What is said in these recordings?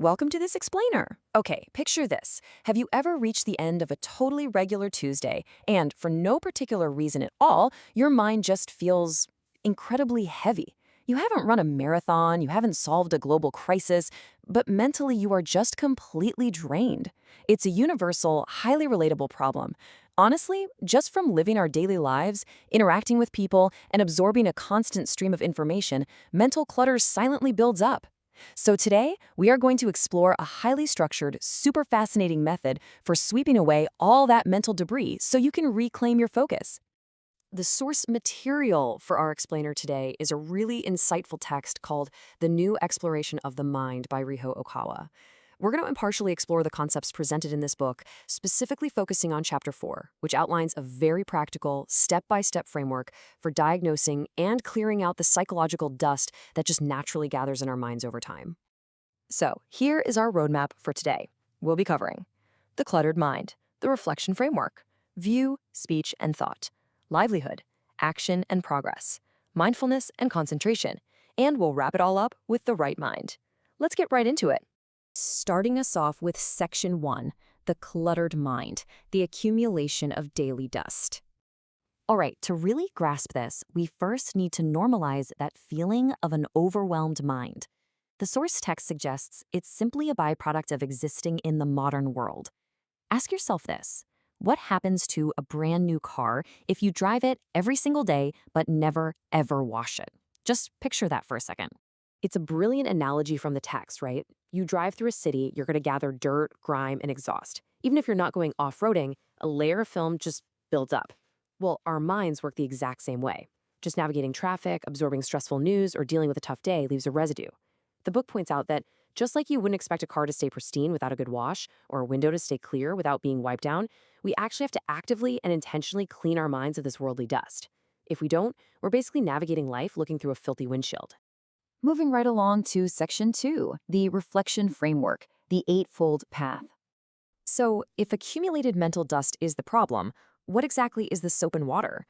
Welcome to this explainer. Okay, picture this. Have you ever reached the end of a totally regular Tuesday and, for no particular reason at all, your mind just feels incredibly heavy? You haven't run a marathon, you haven't solved a global crisis, but mentally you are just completely drained. It's a universal, highly relatable problem. Honestly, just from living our daily lives, interacting with people, and absorbing a constant stream of information, mental clutter silently builds up. So today, we are going to explore a highly structured, super fascinating method for sweeping away all that mental debris so you can reclaim your focus. The source material for our explainer today is a really insightful text called The New Exploration of the Mind by Ryuho Okawa. We're going to impartially explore the concepts presented in this book, specifically focusing on Chapter 4, which outlines a very practical, step-by-step framework for diagnosing and clearing out the psychological dust that just naturally gathers in our minds over time. So, here is our roadmap for today. We'll be covering the cluttered mind, the reflection framework, view, speech, and thought, livelihood, action and progress, mindfulness and concentration, and we'll wrap it all up with the right mind. Let's get right into it. Starting us off with Section 1, the cluttered mind, the accumulation of daily dust. All right, to really grasp this, we first need to normalize that feeling of an overwhelmed mind. The source text suggests it's simply a byproduct of existing in the modern world. Ask yourself this: what happens to a brand new car if you drive it every single day but never, ever wash it? Just picture that for a second. It's a brilliant analogy from the text, right? You drive through a city, you're going to gather dirt, grime, and exhaust. Even if you're not going off-roading, a layer of film just builds up. Well, our minds work the exact same way. Just navigating traffic, absorbing stressful news, or dealing with a tough day leaves a residue. The book points out that just like you wouldn't expect a car to stay pristine without a good wash, or a window to stay clear without being wiped down, we actually have to actively and intentionally clean our minds of this worldly dust. If we don't, we're basically navigating life looking through a filthy windshield. Moving right along to Section 2, the reflection framework, the eightfold path. So, if accumulated mental dust is the problem, what exactly is the soap and water?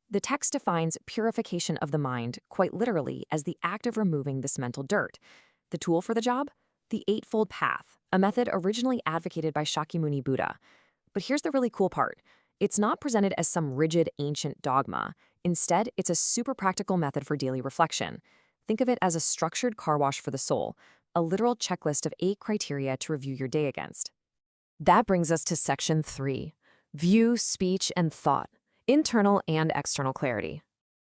The text defines purification of the mind quite literally as the act of removing this mental dirt. The tool for the job? The eightfold path, a method originally advocated by Shakyamuni Buddha. But here's the really cool part. It's not presented as some rigid ancient dogma. Instead, it's a super practical method for daily reflection. Think of it as a structured car wash for the soul, a literal checklist of 8 criteria to review your day against. That brings us to Section 3, view, speech, and thought, internal and external clarity.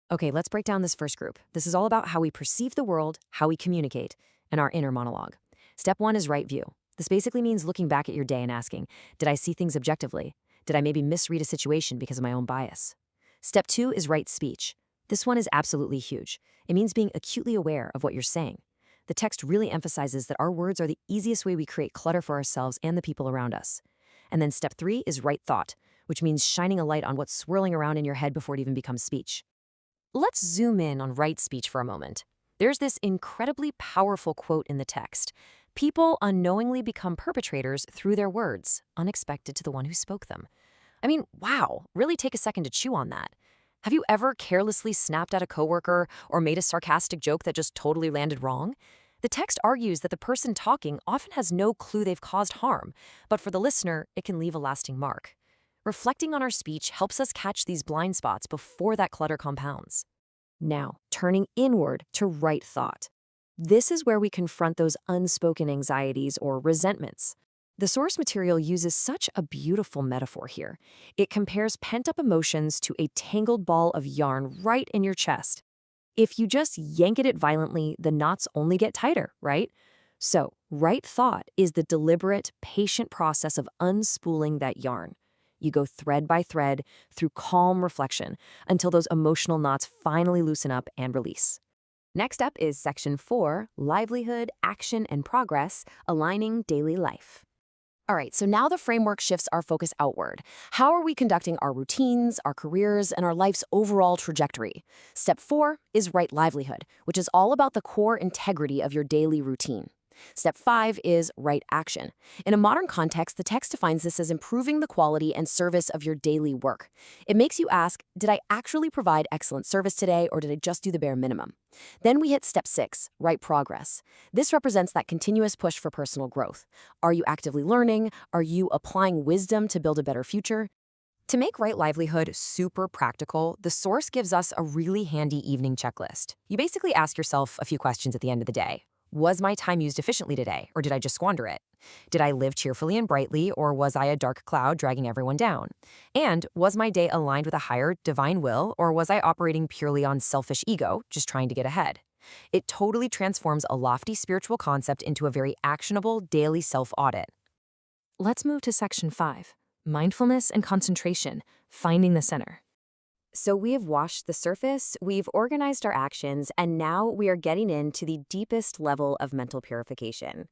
Okay, let's break down this first group. This is all about how we perceive the world, how we communicate, and our inner monologue. Step 1 is right view. This basically means looking back at your day and asking, did I see things objectively? Did I maybe misread a situation because of my own bias? Step 2 is right speech. This one is absolutely huge. It means being acutely aware of what you're saying. The text really emphasizes that our words are the easiest way we create clutter for ourselves and the people around us. And then step 3 is right thought, which means shining a light on what's swirling around in your head before it even becomes speech. Let's zoom in on right speech for a moment. There's this incredibly powerful quote in the text. People unknowingly become perpetrators through their words, unexpected to the one who spoke them. I mean, wow, really take a second to chew on that. Have you ever carelessly snapped at a coworker or made a sarcastic joke that just totally landed wrong? The text argues that the person talking often has no clue they've caused harm, but for the listener, it can leave a lasting mark. Reflecting on our speech helps us catch these blind spots before that clutter compounds. Now, turning inward to right thought. This is where we confront those unspoken anxieties or resentments. The source material uses such a beautiful metaphor here. It compares pent-up emotions to a tangled ball of yarn right in your chest. If you just yank at it violently, the knots only get tighter, right? So, right thought is the deliberate, patient process of unspooling that yarn. You go thread by thread through calm reflection until those emotional knots finally loosen up and release. Next up is Section 4, livelihood, action, and progress, aligning daily life. All right, so now the framework shifts our focus outward. How are we conducting our routines, our careers, and our life's overall trajectory? Step 4 is right livelihood, which is all about the core integrity of your daily routine. Step 5 is right action. In a modern context, the text defines this as improving the quality and service of your daily work. It makes you ask, did I actually provide excellent service today, or did I just do the bare minimum? Then we hit step 6, right progress. This represents that continuous push for personal growth. Are you actively learning? Are you applying wisdom to build a better future? To make right livelihood super practical, the source gives us a really handy evening checklist. You basically ask yourself a few questions at the end of the day. Was my time used efficiently today, or did I just squander it? Did I live cheerfully and brightly, or was I a dark cloud dragging everyone down? And was my day aligned with a higher divine will, or was I operating purely on selfish ego, just trying to get ahead? It totally transforms a lofty spiritual concept into a very actionable daily self-audit. Let's move to section 5, mindfulness and concentration, finding the center. So we have washed the surface, we've organized our actions, and now we are getting into the deepest level of mental purification.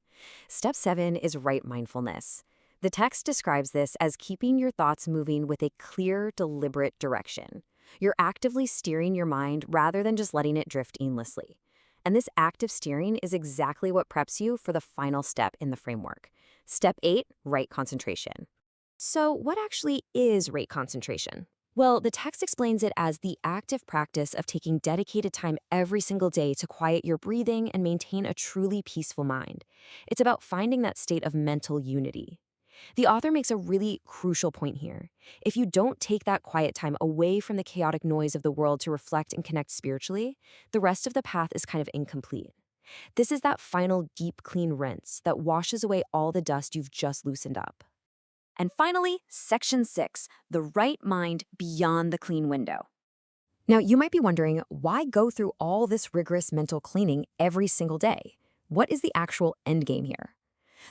Step 7 is right mindfulness. The text describes this as keeping your thoughts moving with a clear, deliberate direction. You're actively steering your mind rather than just letting it drift aimlessly. And this active steering is exactly what preps you for the final step in the framework. Step 8, right concentration. So what actually is right concentration? Well, the text explains it as the active practice of taking dedicated time every single day to quiet your breathing and maintain a truly peaceful mind. It's about finding that state of mental unity. The author makes a really crucial point here. If you don't take that quiet time away from the chaotic noise of the world to reflect and connect spiritually, the rest of the path is kind of incomplete. This is that final deep, clean rinse that washes away all the dust you've just loosened up. And finally, section 6, the right mind beyond the clean window. Now, you might be wondering, why go through all this rigorous mental cleaning every single day? What is the actual end game here?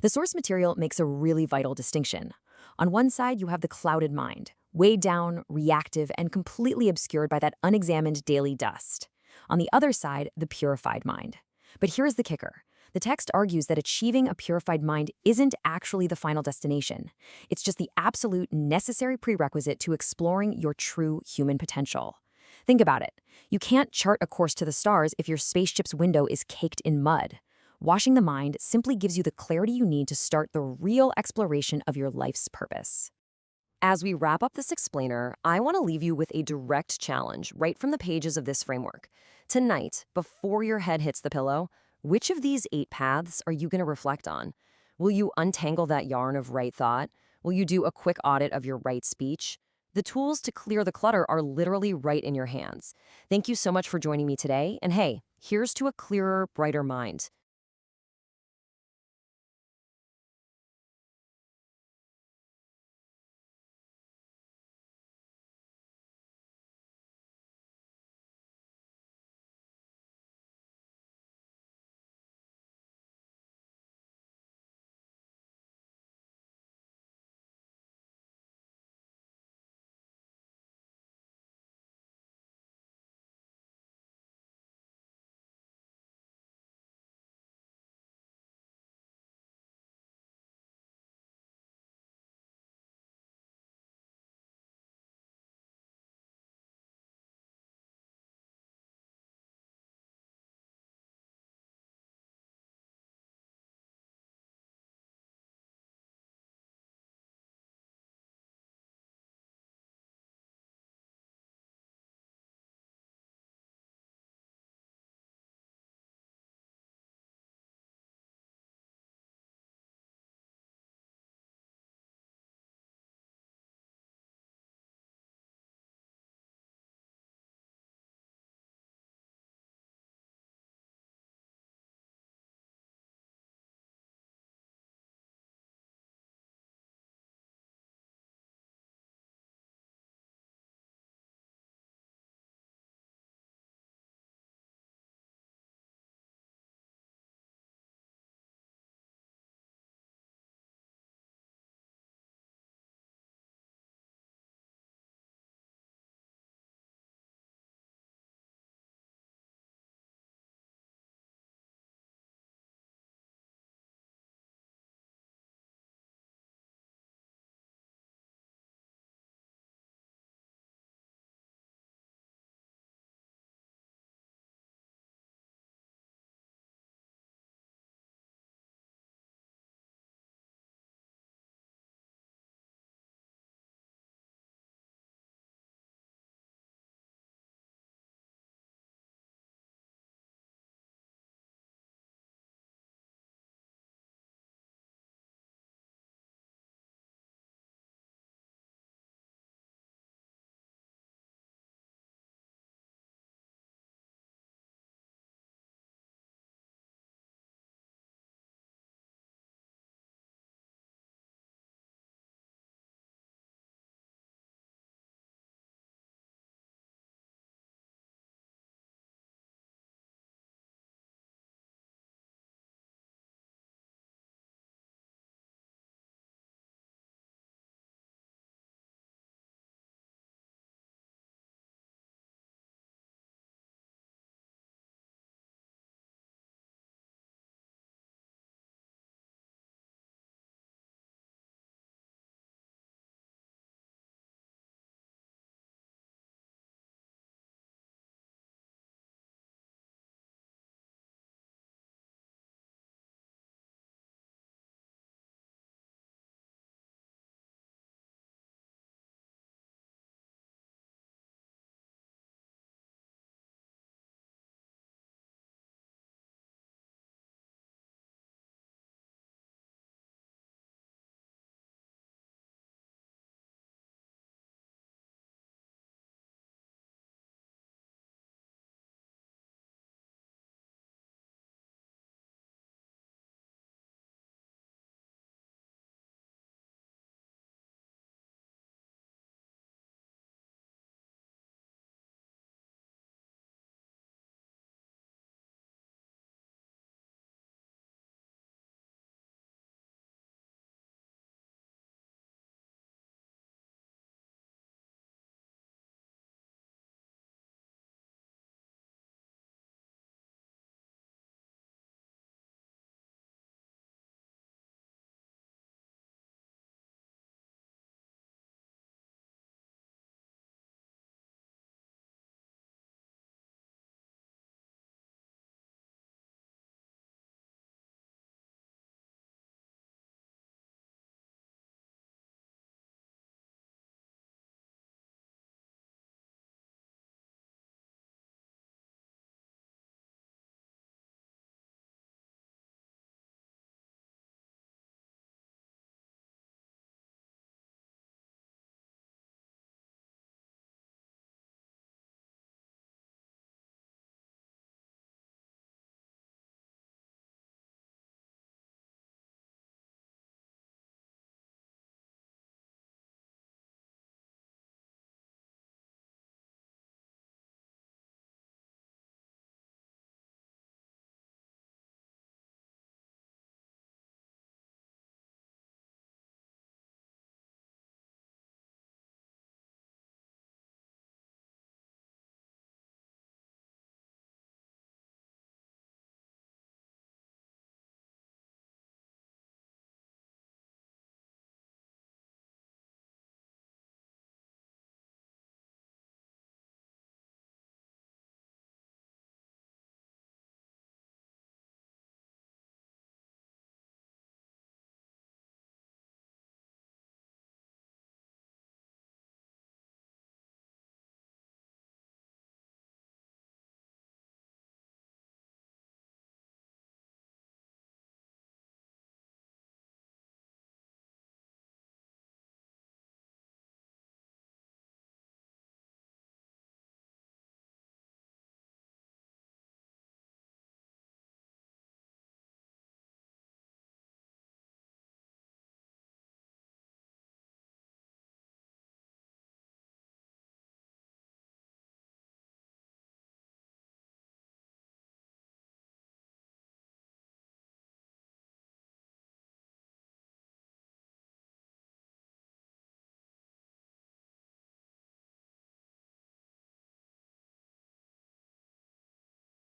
The source material makes a really vital distinction. On one side, you have the clouded mind, weighed down, reactive, and completely obscured by that unexamined daily dust. On the other side, the purified mind. But here's the kicker. The text argues that achieving a purified mind isn't actually the final destination. It's just the absolute necessary prerequisite to exploring your true human potential. Think about it. You can't chart a course to the stars if your spaceship's window is caked in mud. Washing the mind simply gives you the clarity you need to start the real exploration of your life's purpose. As we wrap up this explainer, I want to leave you with a direct challenge right from the pages of this framework. Tonight, before your head hits the pillow, which of these 8 paths are you going to reflect on? Will you untangle that yarn of right thought? Will you do a quick audit of your right speech? The tools to clear the clutter are literally right in your hands. Thank you so much for joining me today. And hey, here's to a clearer, brighter mind.